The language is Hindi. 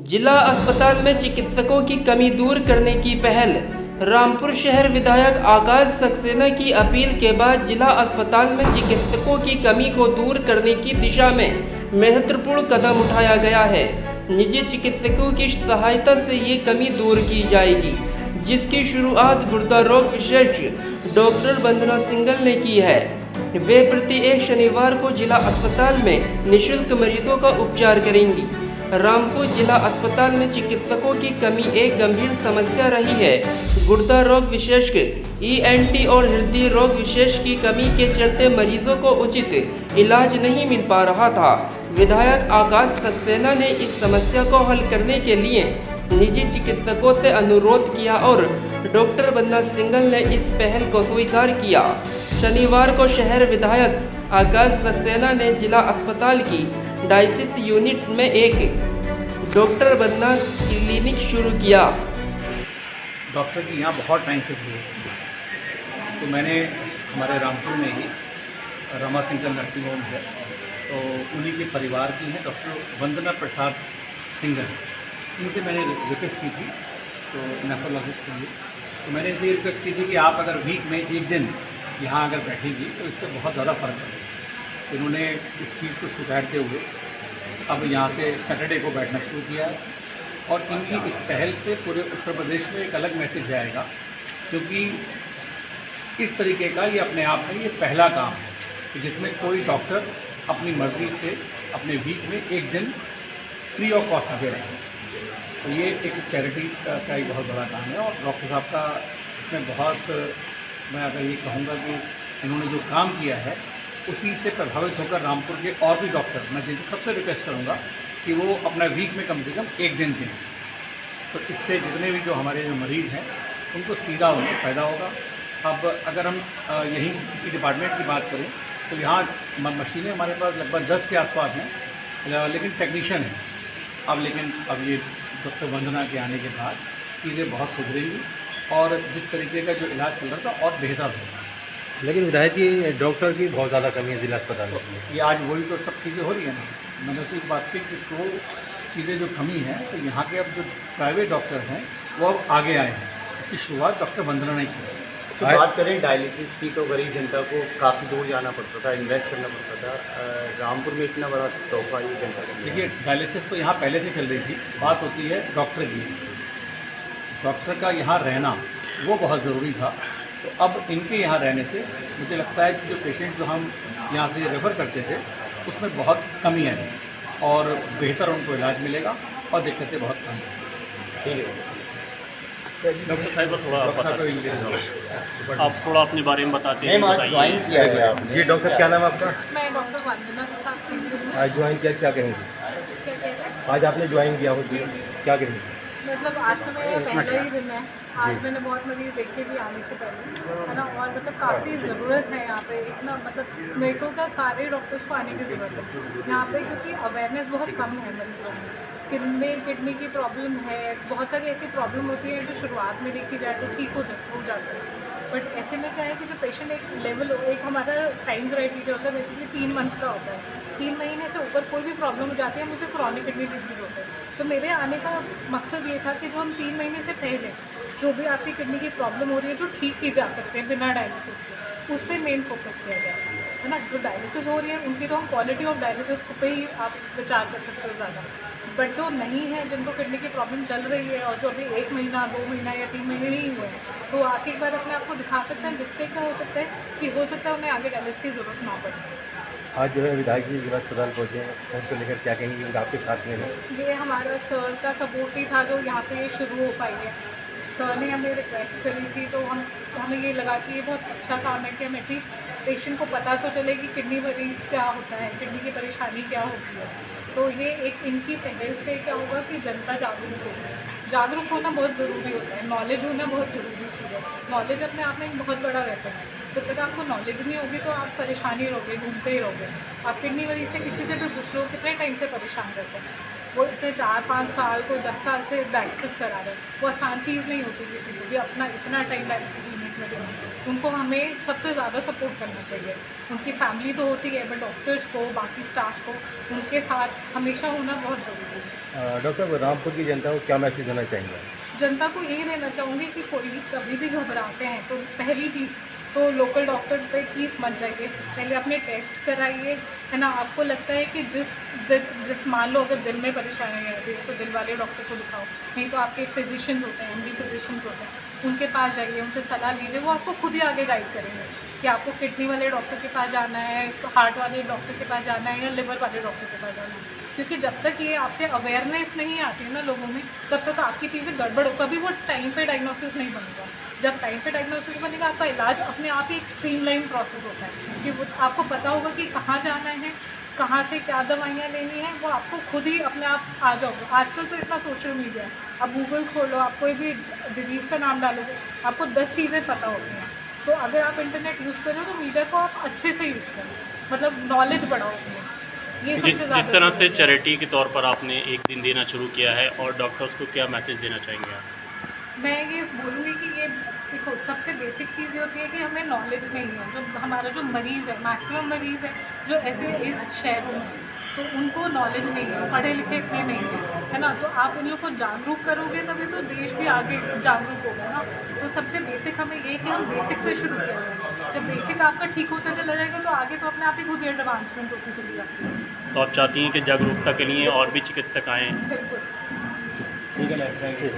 जिला अस्पताल में चिकित्सकों की कमी दूर करने की पहल। रामपुर शहर विधायक आकाश सक्सेना की अपील के बाद जिला अस्पताल में चिकित्सकों की कमी को दूर करने की दिशा में महत्वपूर्ण कदम उठाया गया है। निजी चिकित्सकों की सहायता से ये कमी दूर की जाएगी, जिसकी शुरुआत गुर्दा रोग विशेषज्ञ डॉक्टर वंदना सिंघल ने की है। वे प्रति एक शनिवार को जिला अस्पताल में निःशुल्क मरीजों का उपचार करेंगी। रामपुर जिला अस्पताल में चिकित्सकों की कमी एक गंभीर समस्या रही है। गुर्दा रोग विशेषज्ञ, ENT और हृदय रोग विशेषज्ञ की कमी के चलते मरीजों को उचित इलाज नहीं मिल पा रहा था। विधायक आकाश सक्सेना ने इस समस्या को हल करने के लिए निजी चिकित्सकों से अनुरोध किया और डॉक्टर वंदना सिंघल ने इस पहल को स्वीकार किया। शनिवार को शहर विधायक आकाश सक्सेना ने जिला अस्पताल की डायलिसिस यूनिट में एक डॉक्टर वंदना क्लिनिक शुरू किया। डॉक्टर की यहाँ बहुत टाइम से शुरू तो मैंने हमारे रामपुर में ही रमा सिंघल नर्सिंग होम है, तो उन्हीं के परिवार की हैं डॉक्टर वंदना प्रसाद सिंघल। इनसे मैंने रिक्वेस्ट की थी, तो नेफ्रोलॉजिस्ट हैं, तो मैंने इनसे रिक्वेस्ट की थी कि आप अगर वीक में एक दिन यहाँ अगर बैठेंगी तो इससे बहुत ज़्यादा फ़र्क पड़ेगा। इन्होंने इस चीज़ को स्वीकारते हुए अब यहाँ से सैटरडे को बैठना शुरू किया है, और इनकी इस पहल से पूरे उत्तर प्रदेश में एक अलग मैसेज जाएगा, क्योंकि इस तरीके का ये अपने आप में ये पहला काम है कि जिसमें कोई डॉक्टर अपनी मर्ज़ी से अपने वीक में एक दिन फ्री ऑफ कॉस्ट दे रहे हैं। तो ये एक चैरिटी का ही बहुत बड़ा काम है, और डॉक्टर साहब का इसमें बहुत, मैं अगर ये कहूँगा कि इन्होंने जो काम किया है उसी से प्रभावित होकर रामपुर के और भी डॉक्टर, मैं जिनसे सबसे रिक्वेस्ट करूँगा कि वो अपना वीक में कम से कम एक दिन दें। तो इससे जितने भी जो हमारे जो मरीज़ हैं उनको सीधा उनको फ़ायदा होगा। अब अगर हम यहीं किसी डिपार्टमेंट की बात करें तो यहाँ मशीनें हमारे पास लगभग 10 के आसपास हैं, लेकिन टेक्नीशियन हैं। अब ये डॉक्टर वंदना के आने के बाद चीज़ें बहुत सुधरेंगी और जिस तरीके का जो इलाज चल रहा था और बेहतर होगा। लेकिन विधायक जी, डॉक्टर की बहुत ज़्यादा कमी है जिला अस्पताल में। ये आज वही तो सब चीज़ें हो रही है ना। मैंने उसी बात की कि तो चीज़ें जो कमी है, तो यहाँ के अब जो प्राइवेट डॉक्टर हैं वो अब आगे आए हैं। इसकी शुरुआत डॉक्टर वंदना ने की है। तो बात करें डायलिसिस की, तो गरीब जनता को काफ़ी दूर जाना पड़ता था, इन्वेस्ट करना पड़ता था। रामपुर में इतना बड़ा तोहफा ये जनता को। देखिए, डायलिसिस तो यहाँ पहले से चल रही थी। बात होती है डॉक्टर की। डॉक्टर का यहाँ रहना वो बहुत ज़रूरी था। तो अब इनके यहाँ रहने से मुझे लगता है कि जो पेशेंट जो हम यहाँ से रेफ़र करते थे उसमें बहुत कमी आई और बेहतर उनको इलाज मिलेगा और दिक्कतें बहुत कम होंगी। ठीक है डॉक्टर साहब, थोड़ा आप थोड़ा अपने बारे में बताते हैं। आज ज्वाइन किया गया आपने। जी डॉक्टर, क्या नाम है आपका? मैं डॉक्टर वंदना प्रसाद सिंघल। आज ज्वाइन किया, क्या कहेंगे? क्या कह रहे हैं? आज आपने ज्वाइन किया हो, क्या कहेंगे? मतलब आज तो मेरा पहला ही दिन है। आज मैंने बहुत मरीज़ देखे भी आने से पहले, है ना। और मतलब काफ़ी ज़रूरत है यहाँ पे। इतना मतलब मेरे को क्या सारे डॉक्टर्स को आने की ज़रूरत है यहाँ पे, क्योंकि अवेयरनेस बहुत कम है मरीजों में। किडनी की प्रॉब्लम है, बहुत सारी ऐसी प्रॉब्लम होती है जो शुरुआत में देखी जाए तो ठीक हो जाता है। बट ऐसे में क्या है कि जो पेशेंट एक लेवल, एक हमारा टाइम क्राइटेरिया होता है, बेसिकली 3 मंथ का होता है। 3 महीने से ऊपर कोई भी प्रॉब्लम हो जाती है, मुझे क्रॉनिक किडनी डिजीज़ होता है। तो मेरे आने का मकसद ये था कि जो हम 3 महीने से पहले जो भी आपकी किडनी की प्रॉब्लम हो रही है, जो ठीक की जा सकते हैं बिना डायलिसिस के, उस पर मेन फोकस किया जाए, है ना। जो डायलिसिस हो रही है उनकी तो हम क्वालिटी ऑफ डायलिसिस पे ही आप विचार कर सकते हो ज़्यादा। बट जो नहीं है, जिनको किडनी की प्रॉब्लम चल रही है और जो अभी 1 महीना 2 महीना या 3 महीने नहीं हुए हैं, तो आके एक बार अपने आप को दिखा सकते हैं, जिससे क्या हो सकता है कि हो सकता है उन्हें आगे डायलिसिस की ज़रूरत ना पड़े। आज जो है विधायक जी जिला अस्पताल पहुँचे हैं, उनको लेकर क्या कहेंगे, क्योंकि आपके साथ में है? ये हमारा सर का सपोर्ट ही था जो यहाँ पे ये शुरू हो पाई है। सर ने हमें रिक्वेस्ट करी थी, तो हमें ये लगा कि ये बहुत अच्छा काम है कि हम एटलीस्ट पेशेंट को पता तो चले कि किडनी मरीज़ क्या होता है, किडनी की परेशानी क्या होती है। तो ये एक इनकी पहल से क्या होगा कि जनता जागरूक होगी। जागरूक होना बहुत ज़रूरी होता है, नॉलेज होना बहुत ज़रूरी चीज़ है। नॉलेज अपने आप में एक बहुत बड़ा वेपन है। जब तक आपको नॉलेज नहीं होगी तो आप परेशान ही रहोगे, घूमते ही रहोगे। आप किडनी मरीज से किसी से भी पूछ लो कितने टाइम से परेशान रहते हैं, वो इतने 4-5 साल को 10 साल से डायलिसिस करा रहे हैं। वो आसान चीज़ नहीं होती किसी को भी अपना इतना टाइम डायलिसिस यूनिट ट्रीटमेंट में देना चाहिए। उनको हमें सबसे ज़्यादा सपोर्ट करना चाहिए। उनकी फैमिली तो होती है, बट डॉक्टर्स को, बाकी स्टाफ को उनके साथ हमेशा होना बहुत ज़रूरी है। डॉक्टर रामपुर की जनता को क्या मैसेज देना चाहेंगे? जनता को यही देना चाहूँगी कि कोई भी कभी भी घबराते हैं तो पहली चीज़ तो लोकल डॉक्टर पे प्लीज़ मत जाइए, पहले अपने टेस्ट कराइए, है ना। आपको लगता है कि जिस मान लो अगर दिल में परेशानी है तो दिल वाले डॉक्टर को दिखाओ, नहीं तो आपके फिजिशियंस होते हैं, MD फिजिशियंस होते हैं, उनके पास जाइए, उनसे सलाह लीजिए। वो आपको खुद ही आगे गाइड करेंगे कि आपको किडनी वाले डॉक्टर के पास जाना है, हार्ट वाले डॉक्टर के पास जाना है या लिवर वाले डॉक्टर के पास जाना है। क्योंकि जब तक ये आपके अवेयरनेस नहीं आती है ना लोगों में, तब तक आपकी चीज़ें गड़बड़ हो, कभी वो टाइम पे डायग्नोसिस नहीं बनेगा। जब टाइम पे डायग्नोसिस बनेगा, आपका इलाज अपने आप ही एक स्ट्रीमलाइन प्रोसेस होता है कि वो आपको पता होगा कि कहाँ जाना है, कहाँ से क्या दवाइयाँ लेनी है, वो आपको खुद ही अपने आप आ जाओगे। आजकल तो इतना सोशल मीडिया है, आप गूगल खोलो, आप कोई भी डिजीज़ का नाम डालोगे, आपको 10 चीज़ें पता होती हैं। तो अगर आप इंटरनेट यूज़ कर रहे हो तो मीडिया को आप अच्छे से यूज़ करो, मतलब नॉलेज बढ़ाओ अपनी। ये सबसे ज़्यादा जिस तरह से ज़रूरी है। चैरिटी के तौर पर आपने एक दिन देना शुरू किया है, और डॉक्टर्स को क्या मैसेज देना चाहेंगे आप? मैं ये बोलूँगी कि ये देखो, सबसे बेसिक चीज़ ये होती है कि हमें नॉलेज नहीं है। जो हमारा जो मरीज़ है, मैक्सिमम मरीज़ है जो ऐसे इस शहरों में, तो उनको नॉलेज नहीं है, पढ़े लिखे इतने नहीं हैं, है ना। तो आप इन लोग को जागरूक करोगे तभी तो देश भी आगे जागरूक होगा ना। तो सबसे बेसिक हमें ये कि हम बेसिक से शुरू किया जाए। जब बेसिक आपका ठीक होता चला जाएगा तो आगे तो अपने आप ही खुद एडवांसमेंट होती चली जाती है। तो आप चाहती हैं कि जागरूकता के लिए और भी चिकित्सक आएँ? बिल्कुल। ठीक है, थैंक यू।